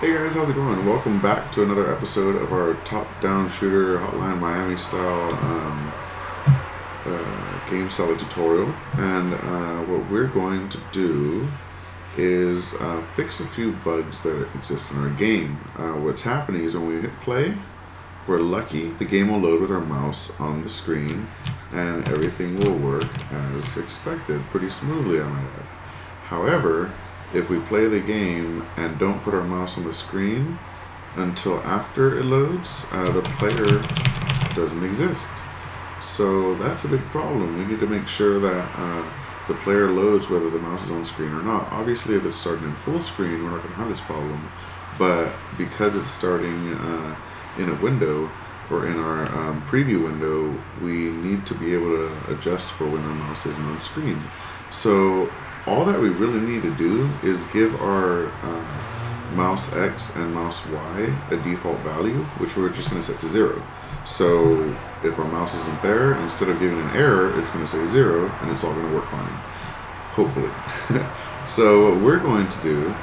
Hey guys, how's it going? Welcome back to another episode of our top-down shooter Hotline Miami style GameSalad tutorial. And what we're going to do is fix a few bugs that exist in our game. What's happening is when we hit play, if we're lucky, the game will load with our mouse on the screen and everything will work as expected, pretty smoothly I might add. However, if we play the game and don't put our mouse on the screen until after it loads, the player doesn't exist. So that's a big problem. We need to make sure that the player loads whether the mouse is on screen or not. Obviously, if it's starting in full screen, we're not going to have this problem. But because it's starting in a window or in our preview window, we need to be able to adjust for when our mouse isn't on screen. So all that we really need to do is give our mouse X and mouse Y a default value, which we're just going to set to 0. So if our mouse isn't there, instead of giving an error, it's going to say 0, and it's all going to work fine, hopefully. So what we're going to do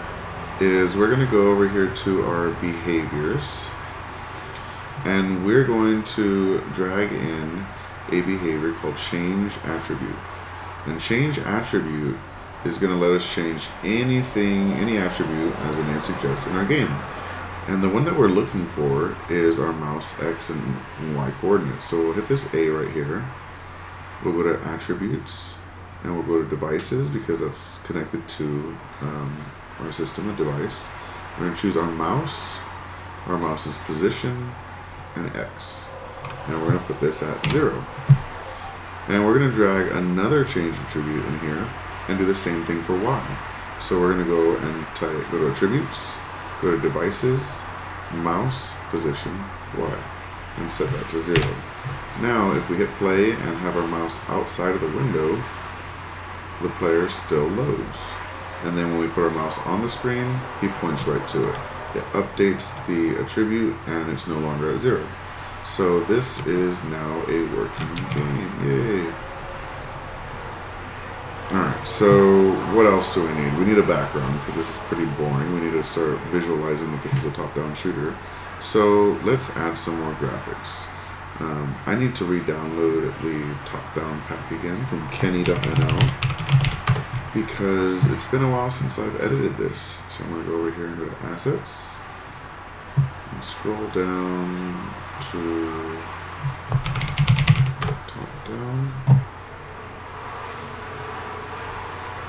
is we're going to go over here to our behaviors, and we're going to drag in a behavior called change attribute. And change attribute is going to let us change anything, any attribute, as the name suggests, in our game. And the one that we're looking for is our mouse X and Y coordinates. So we'll hit this A right here. We'll go to attributes, and we'll go to devices because that's connected to our system, a device. We're going to choose our mouse's position, and X. And we're going to put this at 0. And we're going to drag another change attribute in here and do the same thing for Y. So we're going to go and go to attributes, go to devices, mouse, position, Y, and set that to 0. Now if we hit play and have our mouse outside of the window, the player still loads. And then when we put our mouse on the screen, he points right to it. It updates the attribute and it's no longer at 0. So this is now a working game. Yay! Alright, so what else do we need? We need a background because this is pretty boring. We need to start visualizing that this is a top-down shooter. So let's add some more graphics. I need to re-download the top-down pack again from kenny.nl because it's been a while since I've edited this. So I'm going to go over here and go to Assets and scroll down to top-down.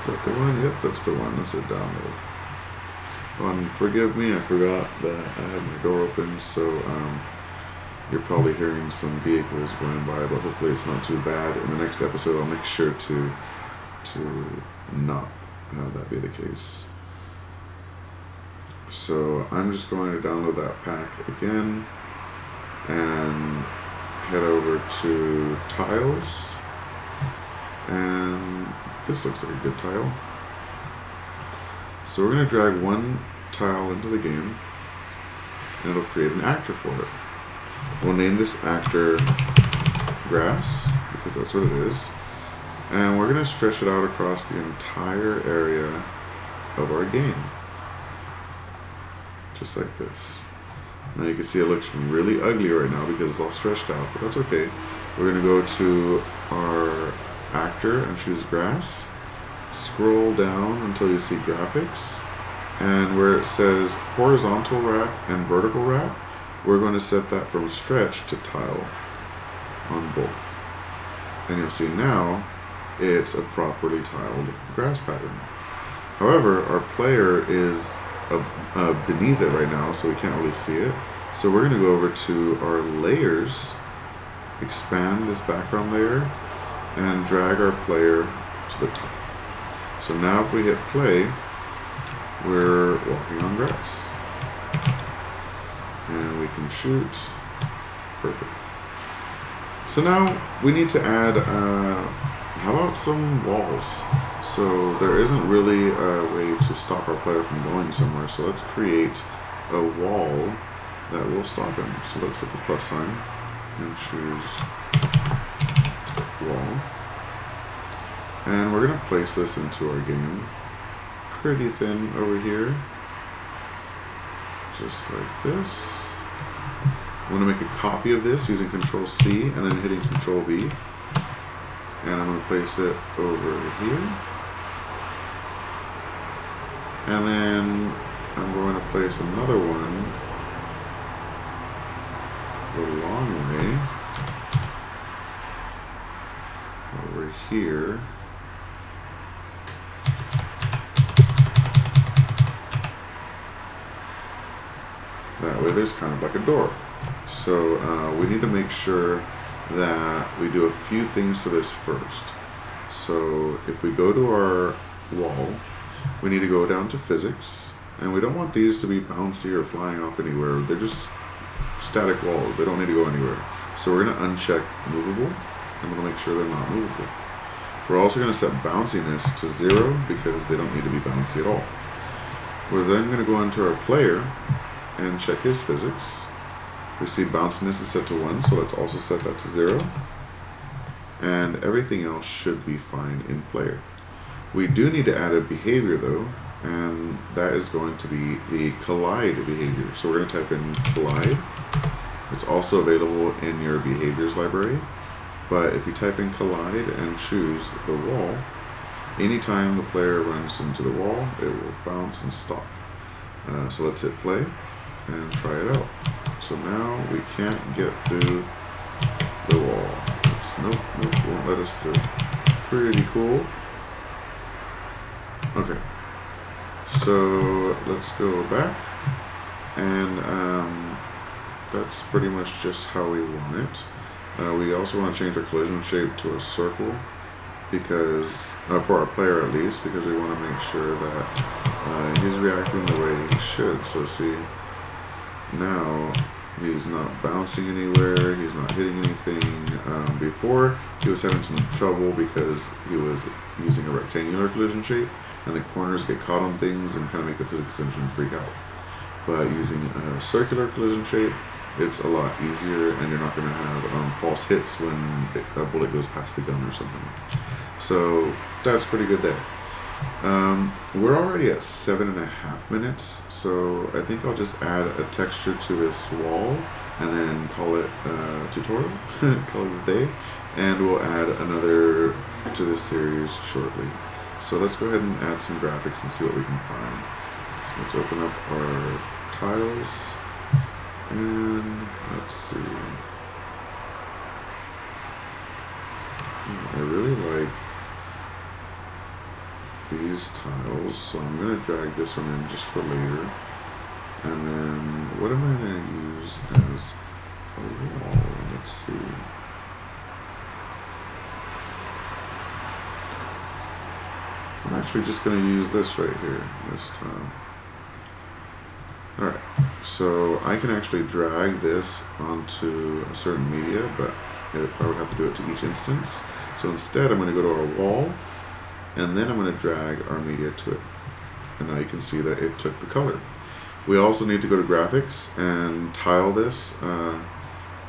Is that the one? Yep, that's the one. That's a download. And forgive me, I forgot that I had my door open, so you're probably hearing some vehicles going by, but hopefully it's not too bad. In the next episode, I'll make sure to not have that be the case. So I'm just going to download that pack again and head over to tiles, and this looks like a good tile. So we're going to drag one tile into the game and it'll create an actor for it. We'll name this actor grass because that's what it is, and we're going to stretch it out across the entire area of our game, just like this. Now you can see it looks really ugly right now because it's all stretched out, but that's okay. We're going to go to our actor and choose grass. Scroll down until you see graphics, and where it says horizontal wrap and vertical wrap, we're going to set that from stretch to tile on both. And you'll see now it's a properly tiled grass pattern. However, our player is beneath it right now, so we can't really see it. So we're going to go over to our layers, expand this background layer, and drag our player to the top. So now if we hit play, we're walking on grass. And we can shoot. Perfect. So now we need to add, how about some walls? So there isn't really a way to stop our player from going somewhere, so let's create a wall that will stop him. So let's hit the plus sign and choose wall. And we're going to place this into our game pretty thin over here. just like this. I'm going to make a copy of this using Control C and then hitting Control V. And I'm going to place it over here. And then I'm going to place another one the long way over here. That way there's kind of like a door. So we need to make sure that we do a few things to this first. So if we go to our wall, we need to go down to physics, and we don't want these to be bouncy or flying off anywhere. They're just static walls. They don't need to go anywhere. So we're going to uncheck movable. I'm going to make sure they're not movable. We're also going to set bounciness to 0 because they don't need to be bouncy at all. We're then going to go into our player and check his physics. We see bounciness is set to 1, so let's also set that to 0. And everything else should be fine in player. We do need to add a behavior though, and that is going to be the collide behavior. So we're going to type in collide. It's also available in your behaviors library, but if you type in collide and choose the wall, anytime the player runs into the wall, it will bounce and stop. So let's hit play and try it out. So now we can't get through the wall. Nope, won't let us through. Pretty cool. Okay, so let's go back, and that's pretty much just how we want it. We also want to change our collision shape to a circle, because for our player at least, because we want to make sure that he's reacting the way he should. So see, now he's not bouncing anywhere, he's not hitting anything. Before, he was having some trouble because he was using a rectangular collision shape, and the corners get caught on things and kind of make the physics engine freak out. But using a circular collision shape, it's a lot easier, and you're not going to have false hits when a bullet goes past the gun or something. So that's pretty good there. We're already at 7.5 minutes, so I think I'll just add a texture to this wall and then call it a tutorial, call it a day, and we'll add another to this series shortly. So let's go ahead and add some graphics and see what we can find. So let's open up our tiles, and let's see. I really like these tiles, so I'm going to drag this one in just for later. And then what am I going to use as a wall? Let's see. I'm actually just going to use this right here this time. Alright, so I can actually drag this onto a certain media, but I would have to do it to each instance. So instead I'm going to go to our wall, and then I'm going to drag our media to it. And now you can see that it took the color. We also need to go to graphics and tile this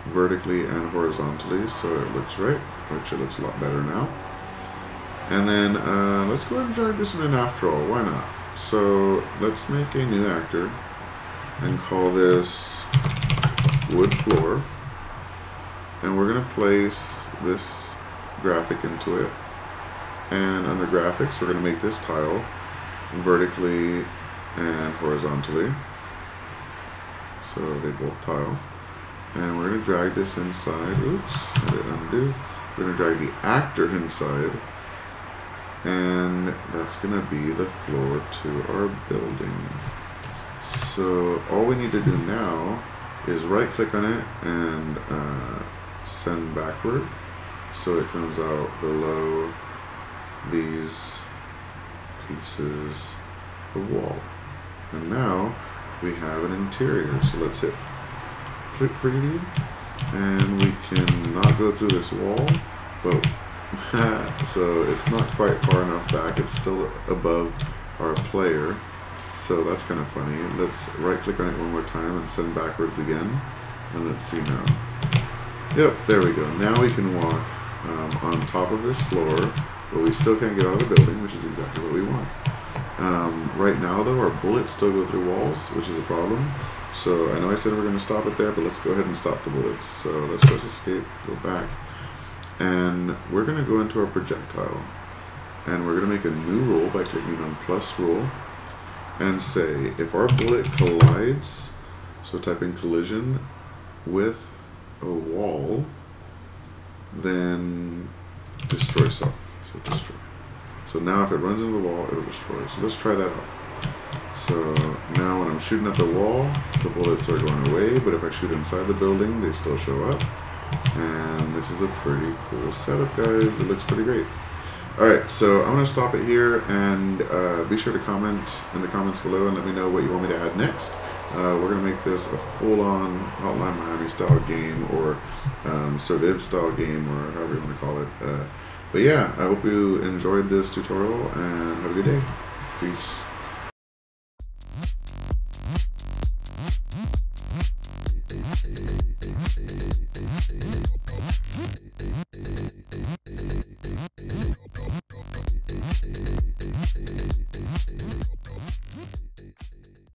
vertically and horizontally so it looks right, which it looks a lot better now. And then let's go ahead and drag this one in after all, why not? So let's make a new actor and call this wood floor. And we're going to place this graphic into it. And under graphics, we're going to make this tile vertically and horizontally. So they both tile. And we're going to drag this inside. Oops, I did undo. We're going to drag the actor inside. And that's going to be the floor to our building. So all we need to do now is right click on it and send backward. So it comes out below these pieces of wall. And now we have an interior. So let's hit click preview, and we cannot go through this wall, but so it's not quite far enough back. It's still above our player, so that's kind of funny. Let's right click on it one more time and send backwards again, and let's see now. Yep, there we go. Now we can walk on top of this floor, but we still can't get out of the building, which is exactly what we want. Right now, though, our bullets still go through walls, which is a problem. So I know I said we're going to stop it there, but let's go ahead and stop the bullets. So let's press escape, go back, and we're going to go into our projectile. And we're going to make a new rule by clicking on plus rule and say if our bullet collides, so type in collision with a wall, then destroy self. So destroy. So now if it runs into the wall, it'll destroy. So let's try that out. So now when I'm shooting at the wall, the bullets are going away, but if I shoot inside the building, they still show up. And this is a pretty cool setup, guys. It looks pretty great. Alright, so I'm going to stop it here, and be sure to comment in the comments below and let me know what you want me to add next. We're going to make this a full-on Hotline Miami style game, or Surviv style game, or however you want to call it. But yeah, I hope you enjoyed this tutorial, and have a good day. Peace. Hey.